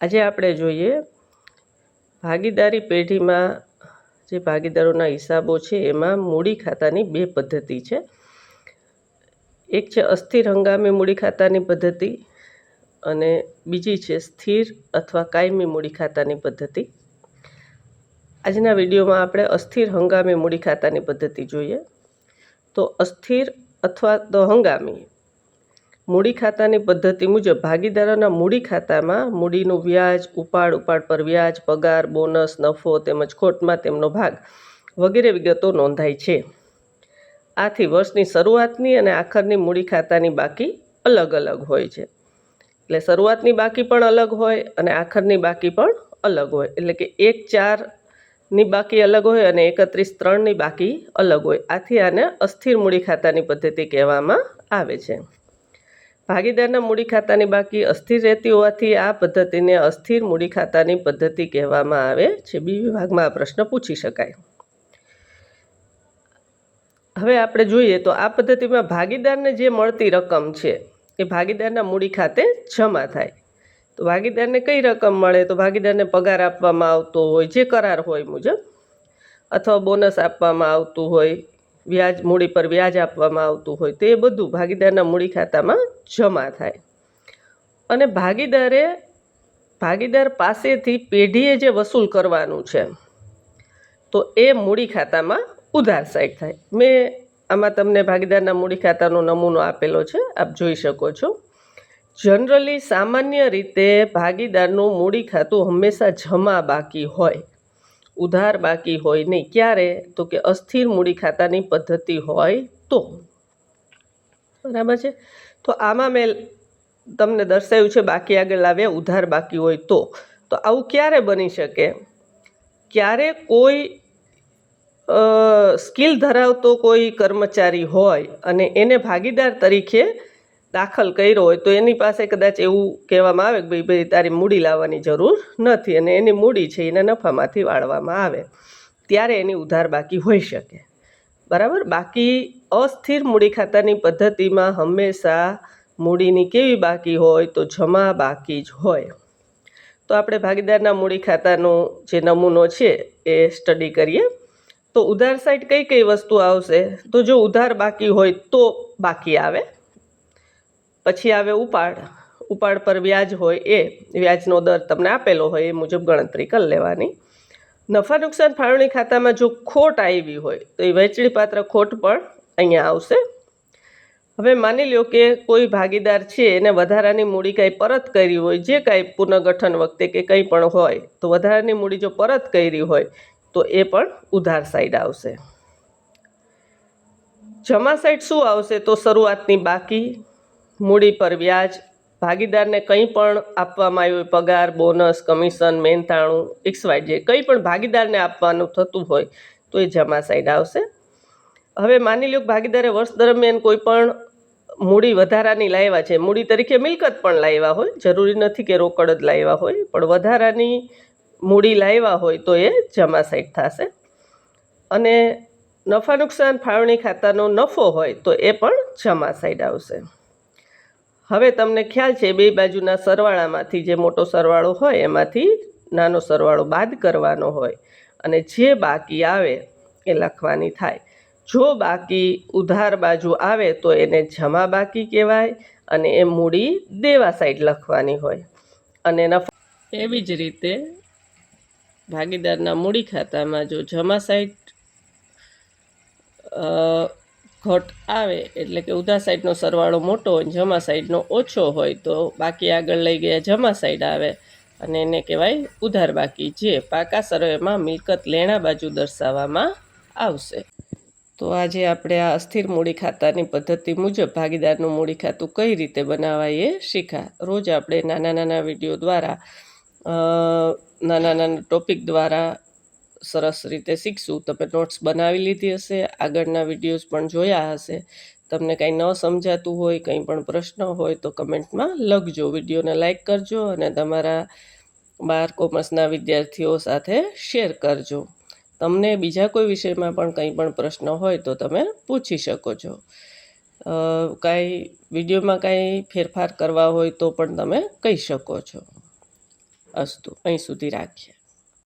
આજે આપણે જોઈએ ભાગીદારી પેઢીમાં જે ભાગીદારોના હિસાબો છે એમાં મૂડી ખાતાની બે પદ્ધતિ છે. એક છે અસ્થિર હંગામી મૂડી ખાતાની પદ્ધતિ અને બીજી છે સ્થિર અથવા કાયમી મૂડી ખાતાની પદ્ધતિ. આજના વિડીયોમાં આપણે અસ્થિર હંગામી મૂડી ખાતાની પદ્ધતિ જોઈએ. તો અસ્થિર અથવા તો હંગામી મૂડી ખાતાની પદ્ધતિ મુજબ ભાગીદારોના મૂડી ખાતામાં મૂડીનું વ્યાજ, ઉપાડ પર વ્યાજ, પગાર, બોનસ, નફો તેમજ ખોટમાં તેમનો ભાગ વગેરે વિગતો નોંધાય છે. આથી વર્ષની શરૂઆતની અને આખરની મૂડી ખાતાની બાકી અલગ અલગ હોય છે. એટલે શરૂઆતની બાકી પણ અલગ હોય અને આખરની બાકી પણ અલગ હોય. એટલે કે 1/4ની બાકી અલગ હોય અને 31/3ની બાકી અલગ હોય. આથી આને અસ્થિર મૂડી ખાતાની પદ્ધતિ કહેવામાં આવે છે. ભાગીદારના મૂડી ખાતાની બાકી અસ્થિર રહેતી હોવાથી આ પદ્ધતિને અસ્થિર મૂડી ખાતાની પદ્ધતિ કહેવામાં આવે છે. બી વિભાગમાં આ પ્રશ્ન પૂછી શકાય. હવે આપણે જોઈએ તો આ પદ્ધતિમાં ભાગીદારને જે મળતી રકમ છે એ ભાગીદારના મૂડી ખાતે જમા થાય. તો ભાગીદારને કઈ રકમ મળે? તો ભાગીદારને પગાર આપવામાં આવતો હોય જે કરાર હોય મુજબ, અથવા બોનસ આપવામાં આવતું હોય, વ્યાજ, મૂડી પર વ્યાજ આપવામાં આવતું હોય, તો એ બધું ભાગીદારના મૂડી ખાતામાં જમા થાય. અને ભાગીદાર પાસેથી પેઢીએ જે વસૂલ કરવાનું છે તો એ મૂડી ખાતામાં ઉધાર સાઈડ થાય. મેં આમાં તમને ભાગીદારના મૂડી ખાતાનો નમૂનો આપેલો છે, આપ જોઈ શકો છો. જનરલી સામાન્ય રીતે ભાગીદારનું મૂડી ખાતું હંમેશા જમા બાકી હોય, ઉધાર બાકી હોય નહીં. ક્યારે? તો કે અસ્થિર મૂડી ખાતાની પદ્ધતિ હોય તો. બરાબર છે. તો આમાં મેં તમને દર્શાવ્યું છે બાકી આગળ આવ્યા ઉધાર બાકી હોય તો. તો આવું ક્યારે બની શકે? ક્યારે કોઈ સ્કિલ ધરાવતો કોઈ કર્મચારી હોય અને એને ભાગીદાર તરીકે દાખલ કર્યો હોય તો એની પાસે કદાચ એવું કહેવામાં આવે કે ભાઈ તારી મૂડી લાવવાની જરૂર નથી અને એની મૂડી છે એને નફામાંથી વાળવામાં આવે, ત્યારે એની ઉધાર બાકી હોઈ શકે. બરાબર. બાકી અસ્થિર મૂડી ખાતાની પદ્ધતિમાં હંમેશા મૂડીની કેવી બાકી હોય? તો જમા બાકી જ હોય. તો આપણે ભાગીદારના મૂડી ખાતાનો જે નમૂનો છે એ સ્ટડી કરીએ. તો ઉધાર સાઈડ કઈ કઈ વસ્તુ આવશે? તો જો ઉધાર બાકી હોય તો બાકી આવે. પછી આવે ઉપાડ પર વ્યાજ હોય એ વ્યાજનો દર તમને આપેલો હોય એ મુજબ ગણતરી કરી લેવાની. નફા નુકસાન ફાળવણી ખાતામાં જો ખોટ આવી હોય તો એ વહેંચણી પાત્ર ખોટ પણ અહીંયા આવશે. હવે માની લો કે કોઈ ભાગીદાર છે એને વધારાની મૂડી કાંઈ પરત કરી હોય, જે કાંઈ પુનર્ગઠન વખતે કે કંઈ પણ હોય, તો વધારાની મૂડી જો પરત કરી હોય તો એ પણ ઉધાર સાઈડ આવશે. જમા સાઈડ શું આવશે? તો શરૂઆતની બાકી, મૂડી પર વ્યાજ, ભાગીદારને કંઈ પણ આપવામાં આવ્યું હોય, પગાર, બોનસ, કમિશન, મહેનતાણું, XY જે કંઈ પણ ભાગીદારને આપવાનું થતું હોય તો એ જમા સાઈડ આવશે. હવે માની લો કે ભાગીદારે વર્ષ દરમિયાન કોઈ પણ મૂડી વધારાની લાવ્યા છે, મૂડી તરીકે મિલકત પણ લાવ્યા હોય, જરૂરી નથી કે રોકડ જ લાવ્યા હોય, પણ વધારાની મૂડી લાવ્યા હોય તો એ જમા સાઈડ થશે. અને નફા નુકસાન ફાળવણી ખાતાનો નફો હોય તો એ પણ જમા સાઈડ આવશે. હવે તમને ખ્યાલ છે બે બાજુના સરવાળામાંથી જે મોટો સરવાળો હોય એમાંથી નાનો સરવાળો બાદ કરવાનો હોય અને જે બાકી આવે એ લખવાની થાય. જો બાકી ઉધાર બાજુ આવે તો એને જમા બાકી કહેવાય અને એ મૂડી દેવા સાઈડ લખવાની હોય. અને નફા એવી જ રીતે ભાગીદારના મૂડી ખાતામાં જો જમા સાઈડ ઘટ આવે એટલે કે ઉધાર સાઈડનો સરવાળો મોટો હોય, જમા સાઈડનો ઓછો હોય તો બાકી આગળ લઈ ગયા જમા સાઈડ આવે અને એને કહેવાય ઉધાર બાકી, જે પાકા સરવેમાં મિલકત લેણા બાજુ દર્શાવવામાં આવશે. તો આજે આપણે આ અસ્થિર મૂડી ખાતાની પદ્ધતિ મુજબ ભાગીદારનું મૂડી ખાતું કઈ રીતે બનાવાય એ શીખ્યા. રોજ આપણે નાના નાના વિડીયો દ્વારા નાના નાના ટોપિક દ્વારા સરસ રીતે શીખશું. તમે નોટ્સ બનાવી લીધી હશે, આગળના વિડીયોઝ પણ જોયા હશે. તમને કંઈ ન સમજાતું હોય, કંઈ પણ પ્રશ્ન હોય તો કમેન્ટમાં લખજો. વિડીયોને લાઈક કરજો અને તમારા 12 કોમર્સના વિદ્યાર્થીઓ સાથે શેર કરજો. તમને બીજા કોઈ વિષયમાં પણ કંઈ પણ પ્રશ્ન હોય તો તમે પૂછી શકો છો. કાંઈ વિડીયોમાં કાંઈ ફેરફાર કરવા હોય તો પણ તમે કહી શકો છો. અસ્તુ અહીં સુધી રાખીએ.